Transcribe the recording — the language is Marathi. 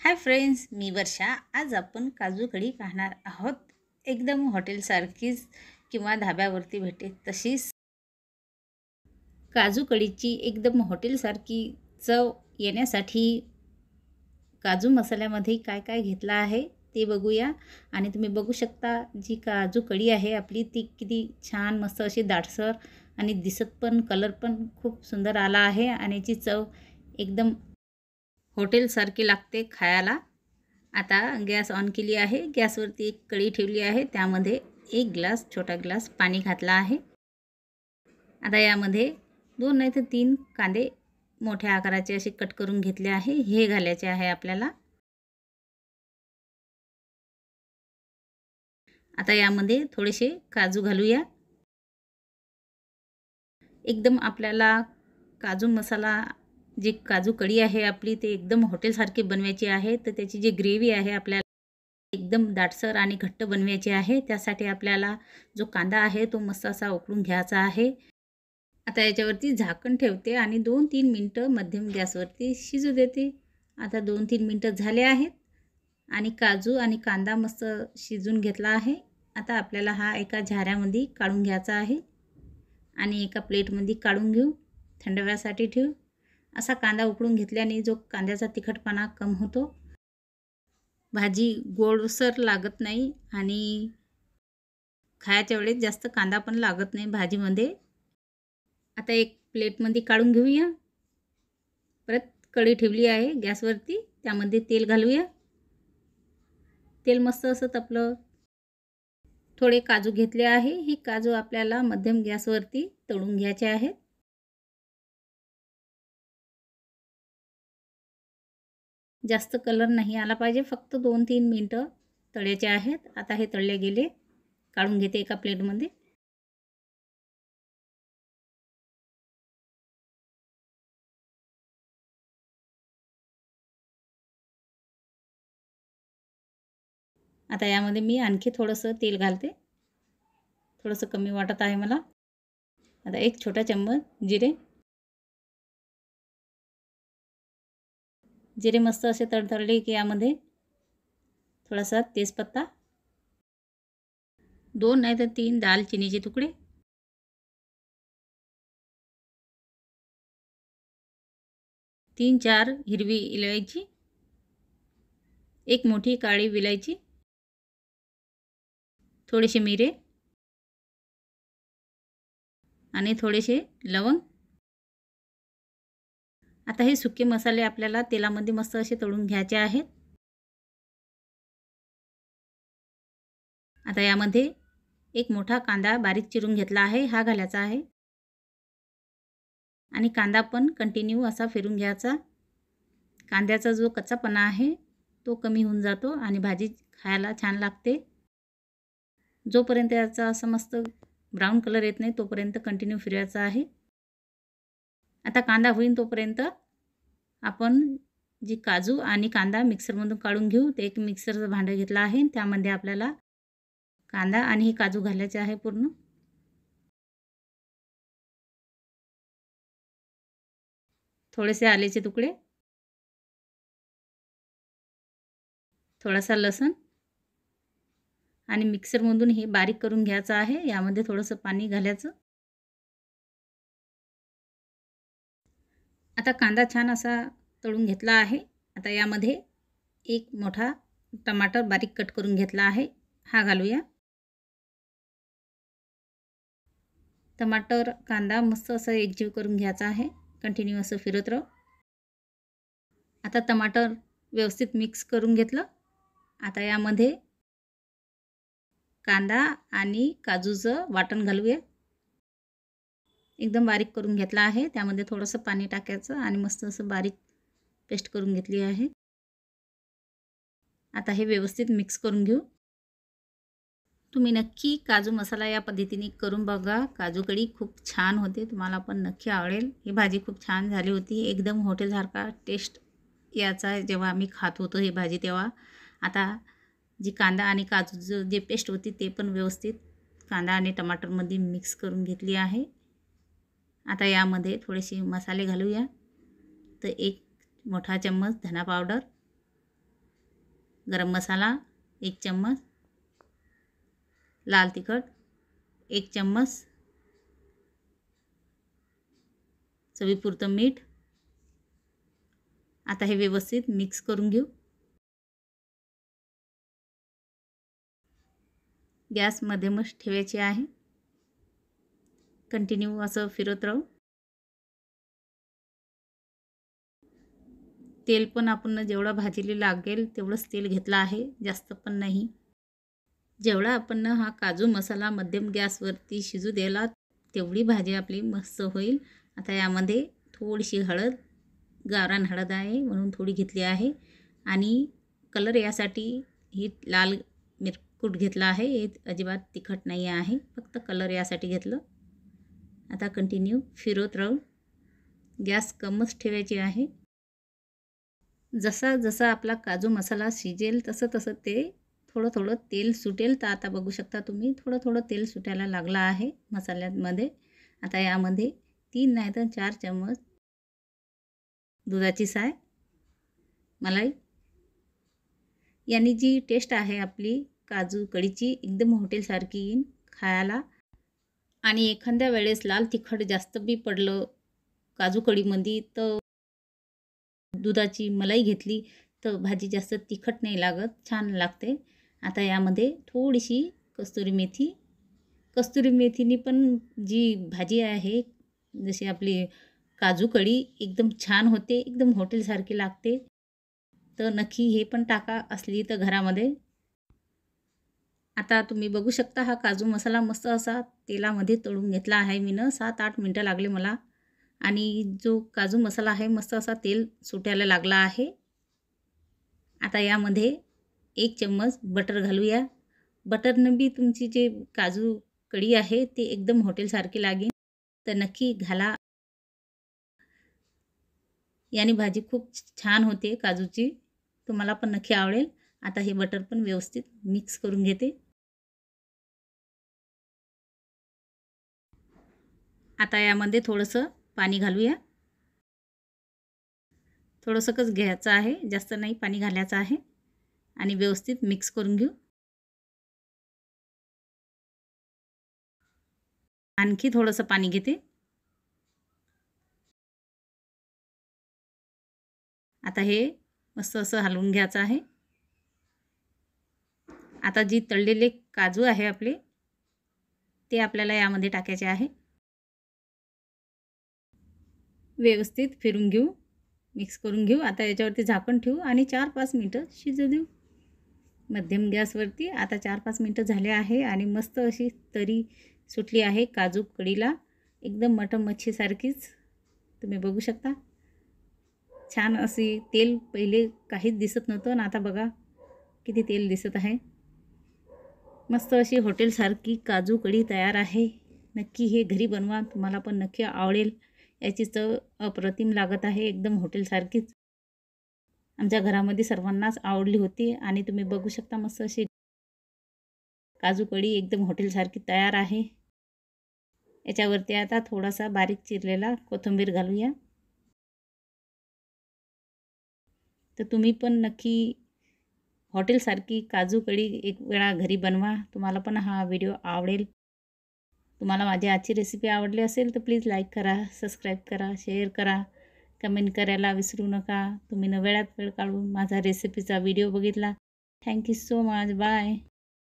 हाय फ्रेंड्स, मी वर्षा. आज आपण काजू कढी पाहणार आहोत. एकदम हॉटेलसारखीच किंवा धाब्यावरती भेटे तशीच काजू कढीची एकदम हॉटेलसारखी चव येण्यासाठी काजू मसाल्यामध्ये काय काय घेतलं आहे ते बघूया. आणि तुम्ही बघू शकता जी काजू कढी आहे आपली ती किती छान मस्त अशी दाटसर आणि दिसत पण कलर पण खूप सुंदर आला आहे आणि याची चव एकदम हॉटेलसारखी लागते खायला. आता गॅस ऑन केली आहे. गॅसवरती एक कढई ठेवली आहे. त्यामध्ये एक ग्लास छोटा ग्लास पाणी घातला आहे. आता यामध्ये 2 नाही तर 3 कांदे मोठ्या आकाराचे असे कट करून घेतले आहे. हे घालायचे आहे आपल्याला. आता यामध्ये थोडेसे काजू घालूया. एकदम आपल्याला काजू मसाला जी काजू कढी आहे आपली ते एकदम हॉटेलसारखी बनवायची आहे. तर त्याची जी ग्रेव्ही आहे आपल्याला एकदम दाटसर आणि घट्ट बनवायची आहे. त्यासाठी आपल्याला जो कांदा आहे तो मस्त असा उकळून घ्यायचा आहे. आता याच्यावरती झाकण ठेवते आणि 2-3 मिनटं मध्यम गॅसवरती शिजू देते. आता 2-3 मिनटं झाले आहेत आणि काजू आणि कांदा मस्त शिजून घेतला आहे. आता आपल्याला हा एका झाऱ्यामध्ये काढून घ्यायचा आहे आणि एका प्लेटमध्ये काढून घेऊ. थंड वेळासाठी ठेवू. असा कांदा उकळून घेतल्याने जो कांद्याचा तिखटपणा कम होतो. भाजी गोडसर लागत नाही आणि खायच्या वेळेस जास्त कांदा पण लागत नाही भाजीमध्ये. आता एक प्लेटमध्ये काढून घेऊया. परत कढई ठेवली आहे गॅसवरती. त्यामध्ये तेल घालूया. तेल मस्त असं तपलं. थोडे काजू घेतले आहे. हे काजू आपल्याला मध्यम गॅसवरती तळून घ्यायचे आहेत. जास्त कलर नाही आला पाहिजे. फक्त 2-3 मिनटं तळायचे आहेत. आता हे तळले गेले. काढून घेते एका प्लेटमध्ये. आता यामध्ये मी आणखी थोडंसं तेल घालते. थोडंसं कमी वाटत आहे मला. आता एक छोटा चम्मच जिरे. जिरे मस्त असे तडतडले की यामध्ये थोडासा तेजपत्ता, 2 नाही तर 3 दालचिनीचे तुकडे, 3-4 हिरवी इलायची, एक मोठी काळी विलायची, थोडेसे मिरे आणि थोडेसे लवंग. आता हे सुके मसाले आपल्याला तेलामध्ये मस्त असे तळून घ्यायचे आहेत. आता यामध्ये एक मोठा कांदा बारीक चिरून घेतला आहे. हा घालायचा आहे आणि कांदा पण कंटिन्यू असा फिरून घ्यायचा. कांद्याचा जो कच्चापणा आहे तो कमी होऊन जातो आणि भाजी खायला छान लागते. जोपर्यंत याचा असं मस्त ब्राऊन कलर येत नाही तोपर्यंत कंटिन्यू फिरवायचा आहे. आता कांदा होईन तोपर्यंत आपण जी काजू आणि कांदा मिक्सरमधून काढून घेऊ. ते एक मिक्सरचं भांडं घेतलं आहे. त्यामध्ये आपल्याला कांदा आणि हे काजू घालायचे आहे पूर्ण. थोडेसे आल्याचे तुकडे, थोडासा लसूण आणि मिक्सरमधून हे बारीक करून घ्यायचं आहे. यामध्ये थोडंसं पाणी घालायचं. आता कांदा छान असा तळून घेतला आहे. आता यामध्ये एक मोठा टमाटर बारीक कट करून घेतला आहे. हा घालूया. टमाटर कांदा मस्त असं एकजीव करून घ्यायचा आहे. कंटिन्यू असं फिरत राहू. आता टमाटर व्यवस्थित मिक्स करून घेतलं. आता यामध्ये कांदा आणि काजूचं वाटण घालूया. एकदम बारीक करून घेतला आहे. त्यामध्ये थोडंसं पाणी टाकायचं आणि मस्त असं बारीक पेस्ट करून घेतली आहे. आता हे व्यवस्थित मिक्स करून घेऊ. तुम्ही नक्की काजू मसाला या पद्धतीने करून बघा. काजू कढी खूप छान होते. तुम्हाला पण नक्की आवडेल. ही भाजी खूप छान झाली होती. एकदम हॉटेलसारखा टेस्ट याचा जेव्हा आम्ही खात होतो ही भाजी तेव्हा. आता जी कांदा आणि काजूचं जे पेस्ट होती ते पण व्यवस्थित कांदा आणि टमाटरमध्ये मिक्स करून घेतली आहे. आता यामध्ये थोडेसे मसाले घालूया. तर एक मोठा चम्मच धना पावडर, गरम मसाला 1 चम्मच, लाल तिखट 1 चम्मच, चवीपुरतं मीठ. आता हे व्यवस्थित मिक्स करून घेऊ. गॅस मध्यमच ठेवायची आहे. कंटिन्यू असं फिरत राहू. तेल पण आपण जेवढा भाजीला लागेल तेवढंच तेल घेतलं आहे, जास्त पण नाही. जेवढा आपण हा काजू मसाला मध्यम गॅसवरती शिजू द्यायला तेवढी भाजी आपली मस्त होईल. आता यामध्ये थोडीशी हळद, गावरान हळद आहे म्हणून थोडी घेतली आहे, आणि कलर यासाठी ही लाल मिरकूट घेतला आहे. हे अजिबात तिखट नाही आहे, फक्त कलर यासाठी घेतलं. आता कंटिन्यू फिरवत राहू. गॅस कमच ठेवायची आहे. जसा जसा आपला काजू मसाला शिजेल तसं तसं ते थोडं थोडं तेल सुटेल. तर आता बघू शकता तुम्ही थोडं थोडं तेल सुटायला लागलं आहे मसाल्यामध्ये. आता यामध्ये 3 नाही तर 4 चम्मच दुधाची साय, मलाई. यानी जी टेस्ट आहे आपली काजू कढीची एकदम हॉटेलसारखी येईन खायला. आणि एखाद्या वेळेस लाल तिखट जास्त बी पडलं काजू कढीमध्ये तर दुधाची मलाई घेतली तर भाजी जास्त तिखट नाही लागत, छान लागते. आता यामध्ये थोडीशी कस्तुरी मेथीनी पण जी भाजी आहे जशी आपली काजू कढी एकदम छान होते, एकदम हॉटेलसारखी लागते. तर नक्की हे पण टाका असली तर घरामध्ये. आता तुम्ही बघू शकता हा काजू मसाला मस्त असा तेलामध्ये तळून घेतला आहे मीनं. 7-8 मिनटं लागले मला. आणि जो काजू मसाला आहे मस्त असा तेल सुटायला लागला आहे. आता यामध्ये 1 चम्मच बटर घालूया. बटरनं बी तुमची जे काजू कढी आहे ते एकदम हॉटेलसारखी लागेल, तर नक्की घाला. याने भाजी खूप छान होते काजूची, तुम्हाला पण नक्की आवडेल. आता हे बटर पण व्यवस्थित मिक्स करून घेते. आता यामध्ये थोडंसं पाणी घालूया. थोडंसंच घ्यायचं आहे, जास्त नाही पाणी घालायचं आहे, आणि व्यवस्थित मिक्स करून घेऊ. आणखी थोडंसं पाणी घेते. आता हे मस्त असं हलवून घ्यायचं आहे. आता जी तळलेले काजू आहे आपले ते आपल्याला यामध्ये टाकायचे आहे. व्यवस्थित फिरून घेऊ, मिक्स करून घेऊ. आता याच्यावरती झाकण ठेवू आणि 4-5 मिनटं शिजू देऊ मध्यम गॅसवरती. आता 4-5 मिनटं झाले आहे आणि मस्त अशी तरी सुटली आहे काजू कढीला, एकदम मटण मच्छीसारखीच. तुम्ही बघू शकता छान अशी तेल पहिले काहीच दिसत नव्हतं आणि आता बघा किती तेल दिसत आहे. मस्त अशी हॉटेलसारखी काजू कढी तयार आहे. नक्की हे घरी बनवा, तुम्हाला पण नक्की आवडेल. याची चव अप्रतिम लागत आहे, एकदम हॉटेलसारखीच. आमच्या घरामध्ये सर्वांनाच आवडली होती. आणि तुम्ही बघू शकता मस्त अशी काजू कढी एकदम हॉटेलसारखी तयार आहे. याच्यावरती आता थोडासा बारीक चिरलेला कोथिंबीर घालूया. तर तुम्ही पण नक्की हॉटेलसारखी काजू कढी एक वेळा घरी बनवा, तुम्हाला पण हा व्हिडिओ आवडेल. तुम्हाला माझी आजची रेसिपी आवडली असेल तर प्लीज लाईक करा, सबस्क्राईब करा, शेअर करा, कमेंट करायला विसरू नका. तुम्ही वेळात वेळ काढून माझा रेसिपीचा व्हिडिओ बघितला. Thank you so much. बाय.